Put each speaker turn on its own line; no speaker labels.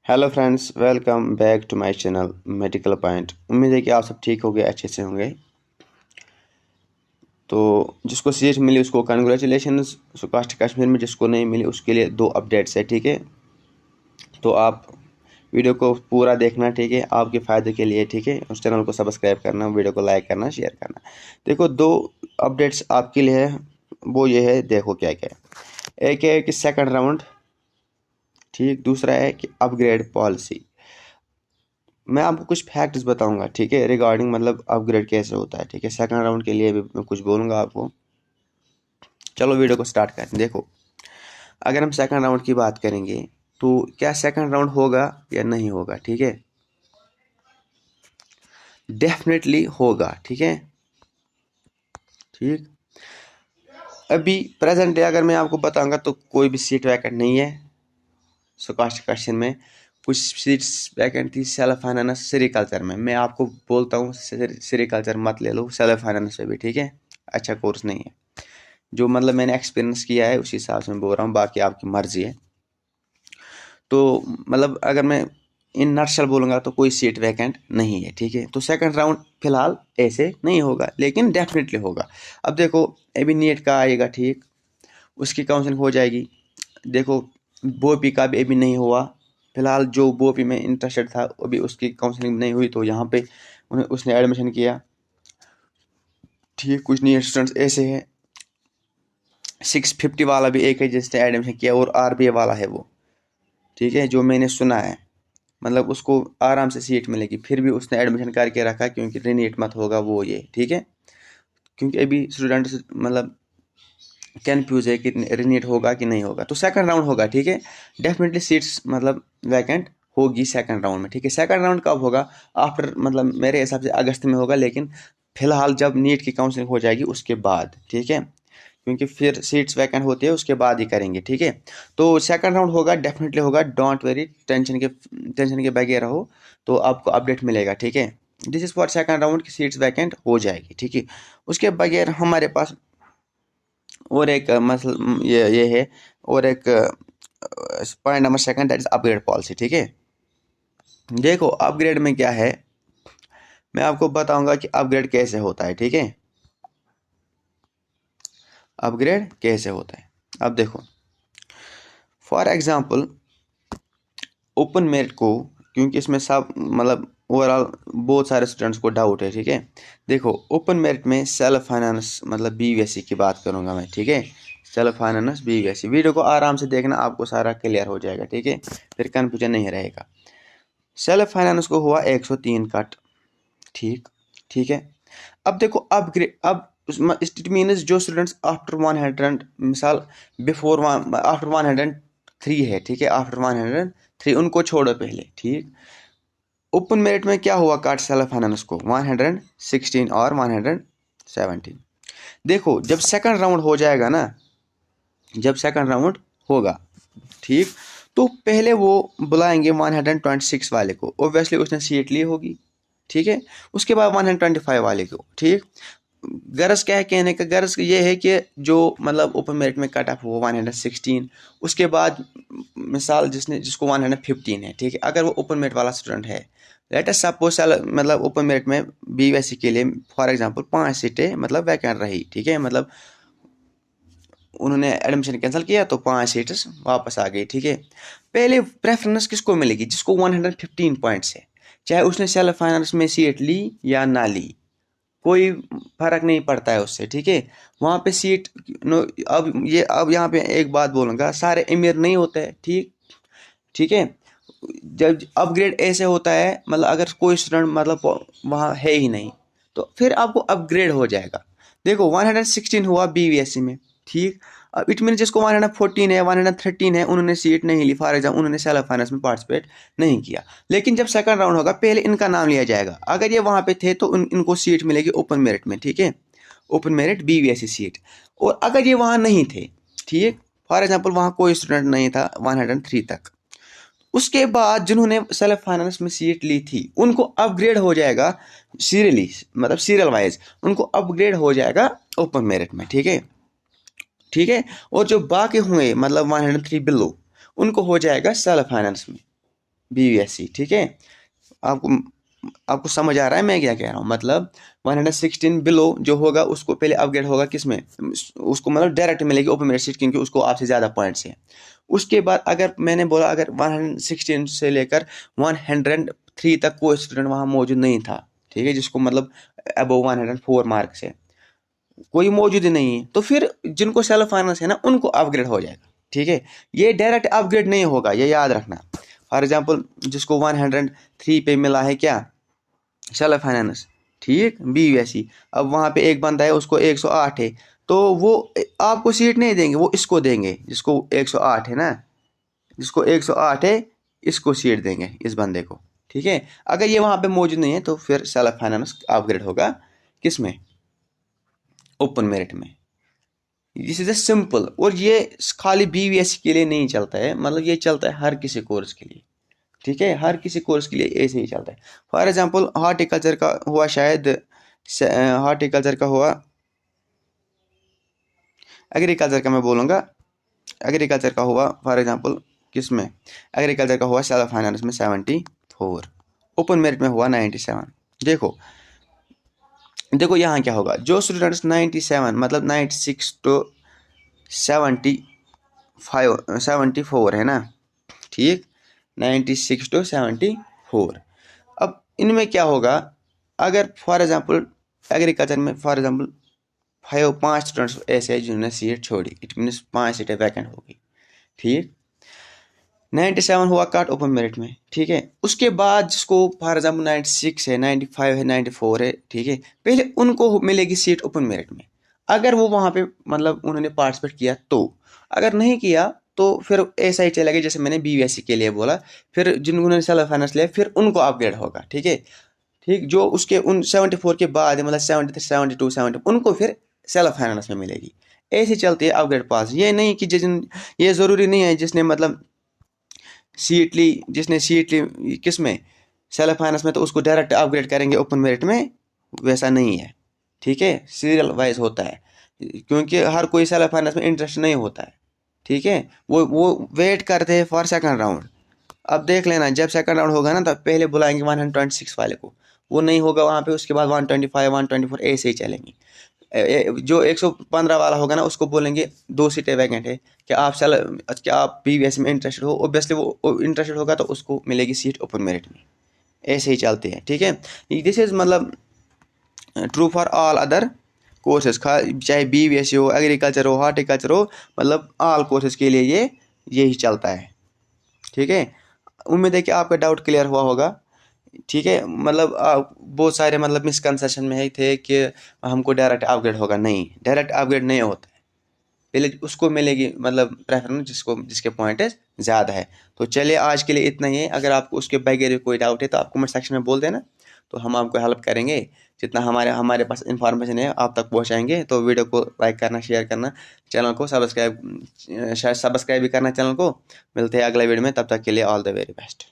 Hello friends, welcome back to my channel medical point. उम्मीद है कि आप सब ठीक होंगे, अच्छे से होंगे। तो जिसको सीट मिली उसको कंग्रेचुलेशंस। कास्ट कश्मीर में जिसको नहीं मिली उसके लिए 2 अपडेट्स है, ठीक है। तो आप वीडियो को पूरा देखना, ठीक है, आपके फ़ायदे के लिए, ठीक है। उस चैनल को सब्सक्राइब करना, वीडियो को लाइक करना, शेयर करना। देखो, 2 अपडेट्स आपके लिए है, वो ये है, देखो क्या क्या है। एक है कि सेकंड राउंड, ठीक। दूसरा है कि अपग्रेड पॉलिसी। मैं आपको कुछ फैक्ट्स बताऊंगा, ठीक है, रिगार्डिंग मतलब अपग्रेड कैसे होता है, ठीक है। सेकंड राउंड के लिए भी मैं कुछ बोलूंगा आपको। चलो वीडियो को स्टार्ट करें। देखो, अगर हम सेकंड राउंड की बात करेंगे तो क्या सेकंड राउंड होगा या नहीं होगा, ठीक है। डेफिनेटली होगा, ठीक है। ठीक। अभी प्रेजेंट डे अगर मैं आपको बताऊंगा तो कोई भी सीट वैकेंट नहीं है। कास्ट क्वेश्चन में कुछ सीट्स वैकेंट थी सेल्फ फाइनेंस सेरिकल्चर में। मैं आपको बोलता हूँ सेरिकल्चर मत ले लो, सेल्फ फाइनेंस में भी, ठीक है, अच्छा कोर्स नहीं है। जो मतलब मैंने एक्सपीरियंस किया है उसी हिसाब से मैं बोल रहा हूँ, बाकी आपकी मर्जी है। तो मतलब अगर मैं इन नटशल बोलूँगा तो कोई सीट वैकेंट नहीं है, ठीक है। तो सेकंड राउंड फिलहाल ऐसे नहीं होगा, लेकिन डेफिनेटली होगा। अब देखो, अभी नीट का आएगा, ठीक, उसकी काउंसलिंग हो जाएगी। देखो, बोपी का भी अभी नहीं हुआ फिलहाल। जो बोपी में इंटरेस्टेड था अभी उसकी काउंसलिंग नहीं हुई, तो यहाँ पे उसने एडमिशन किया, ठीक। कुछ नीट स्टूडेंट्स ऐसे हैं, 650 वाला भी एक है जिसने एडमिशन किया, और आरबीए वाला है वो, ठीक है, जो मैंने सुना है। मतलब उसको आराम से सीट मिलेगी, फिर भी उसने एडमिशन करके रखा क्योंकि रीनीट मत होगा वो, ये ठीक है। क्योंकि अभी स्टूडेंट्स मतलब कन्फ्यूज है कि रीनीट होगा कि नहीं होगा। तो सेकंड राउंड होगा, ठीक है। डेफिनेटली सीट्स मतलब वैकेंट होगी सेकंड राउंड में, ठीक है। सेकंड राउंड कब होगा? आफ्टर मतलब मेरे हिसाब से अगस्त में होगा, लेकिन फिलहाल जब नीट की काउंसलिंग हो जाएगी उसके बाद, ठीक है। क्योंकि फिर सीट्स वैकेंट होती है उसके बाद ही करेंगे, ठीक है। तो सेकंड राउंड होगा, डेफिनेटली होगा। डोंट वेरी, टेंशन के बगैर रहो, तो आपको अपडेट मिलेगा, ठीक है। This is for second round की सीट्स वैकेंट हो जाएगी, ठीक है। उसके बगैर हमारे पास और एक मसल ये है, और एक point number second, that is upgrade policy, ठीक है। देखो, अपग्रेड में क्या है, मैं आपको बताऊंगा कि अपग्रेड कैसे होता है, ठीक है। अपग्रेड कैसे होता है, अब देखो, फॉर एग्जांपल ओपन मेरिट को, क्योंकि इसमें सब मतलब ओवरऑल बहुत सारे स्टूडेंट्स को डाउट है, ठीक है। देखो, ओपन मेरिट में सेल्फ फाइनेंस मतलब बीवीएससी की बात करूंगा मैं, ठीक है। सेल्फ फाइनेंस बीवीएससी, वीडियो को आराम से देखना, आपको सारा क्लियर हो जाएगा, ठीक है, फिर कन्फ्यूजन नहीं रहेगा। सेल्फ फाइनेंस को हुआ 103 कट, ठीक, ठीक है। अब देखो, अपग्रेड, अब इट मीन्स जो स्टूडेंट्स आफ्टर 100, मिसाल बिफोर आफ्टर 103 है, ठीक है, आफ्टर 103 उनको छोड़ो पहले, ठीक। ओपन मेरिट में क्या हुआ काट सेल्फ फाइनेंस को? 116 और 117। देखो, जब सेकंड राउंड हो जाएगा ना, जब सेकंड राउंड होगा, ठीक, तो पहले वो बुलाएंगे 126 वाले को, ओब्वियसली उसने सीट ली होगी, ठीक है। उसके बाद 125 वाले को, ठीक। गरज क्या है कहने का? गरज ये है कि जो मतलब ओपन मेरिट में कट ऑफ हो 116, उसके बाद मिसाल जिसको 115 है, ठीक है, अगर वो ओपन मेरिट वाला स्टूडेंट है, लेट अस सपोज मतलब ओपन मेरिट में बीवीएससी के लिए फॉर एग्जांपल 5 सीटें मतलब वैकेंट रही, ठीक है, मतलब उन्होंने एडमिशन कैंसिल किया तो 5 सीट्स वापस आ गई, ठीक है। पहले प्रेफरेंस किसको मिलेगी? जिसको 115 पॉइंट्स है, चाहे उसने सेल्फ फाइनेंस में सीट ली या ना ली, कोई फर्क नहीं पड़ता है उससे, ठीक है। वहाँ पे सीट अब यहाँ पे एक बात बोलूँगा, सारे अमीर नहीं होते हैं, ठीक, ठीक है। जब अपग्रेड ऐसे होता है, मतलब अगर कोई स्टूडेंट मतलब वहाँ है ही नहीं, तो फिर आपको अपग्रेड हो जाएगा। देखो, 116 हुआ बीवीएससी में, ठीक। अब इट मीन जिसको 114 है, 113 है, उन्होंने सीट नहीं ली, फॉर एग्जाम्पल उन्होंने सेल्फ फाइनेंस में पार्टिसिपेट नहीं किया, लेकिन जब सेकंड राउंड होगा पहले इनका नाम लिया जाएगा। अगर ये वहाँ पे थे तो इनको सीट मिलेगी ओपन मेरिट में, ठीक है, ओपन मेरिट बीवीएससी सीट। और अगर ये वहाँ नहीं थे, ठीक, फॉर एग्जाम्पल वहाँ कोई स्टूडेंट नहीं था 103 तक, उसके बाद जिन्होंने सेल्फ फाइनेंस में सीट ली थी उनको अपग्रेड हो जाएगा सीरियली, मतलब सीरियल वाइज उनको अपग्रेड हो जाएगा ओपन मेरिट में, ठीक है, ठीक है। और जो बाकी हुए मतलब 103 बिलो, उनको हो जाएगा सेल्फ फाइनेंस में, BUSC, ठीक है। आपको समझ आ रहा है मैं क्या कह रहा हूँ? मतलब 116 बिलो जो होगा उसको पहले अपग्रेड होगा किसमें, उसको मतलब डायरेक्ट मिलेगी ओपन मेरिट सीट, क्योंकि उसको आपसे ज़्यादा पॉइंट्स है। उसके बाद अगर मैंने बोला अगर 116 से लेकर 103 तक कोई स्टूडेंट वहाँ मौजूद नहीं था, ठीक है, जिसको मतलब अबव 104 मार्क्स है, कोई मौजूद ही नहीं है, तो फिर जिनको सेल्फ फाइनेंस है ना उनको अपग्रेड हो जाएगा, ठीक है। ये डायरेक्ट अपग्रेड नहीं होगा, ये याद रखना। फॉर एग्जांपल जिसको 103 पे मिला है क्या, सेल्फ फाइनेंस, ठीक, BUSC, अब वहाँ पे एक बंदा है उसको 108 है, तो वो आपको सीट नहीं देंगे, वो इसको देंगे जिसको 108 है ना, जिसको 108 है इसको सीट देंगे इस बंदे को, ठीक है। अगर ये वहाँ पे मौजूद नहीं है तो फिर सेल्फ फाइनेंस अपग्रेड होगा किसमें, ओपन मेरिट में। दिस इज अ सिंपल, और ये खाली BUSC के लिए नहीं चलता है, मतलब ये चलता है हर किसी कोर्स के लिए, ठीक है, हर किसी कोर्स के लिए ऐसे ही चलता है। फॉर एग्जांपल हॉर्टिकल्चर का हुआ, शायद हॉर्टिकल्चर का हुआ, एग्रीकल्चर का मैं बोलूँगा, एग्रीकल्चर का हुआ फॉर एग्जांपल किस में, एग्रीकल्चर का हुआ सेल्फ फाइनेंस में 74, ओपन मेरिट में हुआ 97। देखो देखो यहाँ क्या होगा, जो स्टूडेंट्स 97 मतलब 96 टू 74 है ना, ठीक, 96 टू 74। अब इनमें क्या होगा, अगर फॉर एग्जांपल एग्रीकल्चर में फॉर एग्जांपल 5 स्टूडेंट्स ऐसे हैं जिन्होंने सीट छोड़ी, इट मीन्स 5 सीटें वैकेंट होगी, ठीक, 97 हुआ कट ओपन मेरिट में, ठीक है। उसके बाद जिसको फॉर एग्जांपल 96 है, 95 है, 94 है, ठीक है, पहले उनको मिलेगी सीट ओपन मेरिट में, अगर वो वहाँ पे मतलब उन्होंने पार्टिसिपेट किया तो, अगर नहीं किया तो फिर ऐसा ही चलेगा जैसे मैंने BUSC के लिए बोला, फिर जिन्होंने सेल्फ फाइनेंस लिया फिर उनको अपग्रेड होगा, ठीक है, ठीक, जो उसके उन 74 के बाद है मतलब 73 72 70 उनको फिर सेल्फ फाइनेंस में मिलेगी। ऐसे चलती है अपग्रेड पास, ये नहीं कि ये ज़रूरी नहीं है जिसने मतलब जिसने सीट ली किस में, सेल्फ फाइनेंस में, तो उसको डायरेक्ट अपग्रेड करेंगे ओपन मेरिट में, वैसा नहीं है, ठीक है, सीरियल वाइज होता है, क्योंकि हर कोई सेल्फ फाइनेंस में इंटरेस्ट नहीं होता है, ठीक है, वो वेट करते हैं फॉर सेकंड राउंड। अब देख लेना जब सेकंड राउंड होगा ना तब पहले बुलाएंगे 126 वाले को, वो नहीं होगा वहाँ पे, उसके बाद 125 124 ऐसे ही चलेंगी। जो 115 वाला होगा ना उसको बोलेंगे 2 सीटें वैकेंट है, क्या आप BUSC में इंटरेस्टेड हो, ऑब्वियसली वो इंटरेस्टेड होगा तो उसको मिलेगी सीट ओपन मेरिट में, ऐसे ही चलते हैं, ठीक है। दिस इज मतलब true for all other courses, चाहे BUSC हो, एग्रीकल्चर हो, हॉर्टिकल्चर हो, मतलब ऑल कोर्सेज के लिए ये यही चलता है, ठीक है। उम्मीद है कि आपका डाउट क्लियर हुआ होगा, ठीक है। मतलब बहुत सारे मतलब मिसकंसेप्शन में है थे कि हमको डायरेक्ट अपग्रेड होगा, नहीं, डायरेक्ट अपग्रेड नहीं होता है, पहले उसको मिलेगी मतलब प्रेफरेंस जिसके पॉइंट ज़्यादा है। तो चलिए आज के लिए इतना ही है, अगर आपको उसके बगैर कोई डाउट है तो आप कमेंट सेक्शन में बोल देना, तो हम आपको हेल्प करेंगे, जितना हमारे पास इंफॉर्मेशन है आप तक पहुंचाएंगे। तो वीडियो को लाइक करना, शेयर करना, चैनल को सब्सक्राइब, शायद सब्सक्राइब भी करना चैनल को। मिलते हैं अगले वीडियो में, तब तक के लिए ऑल द वेरी बेस्ट।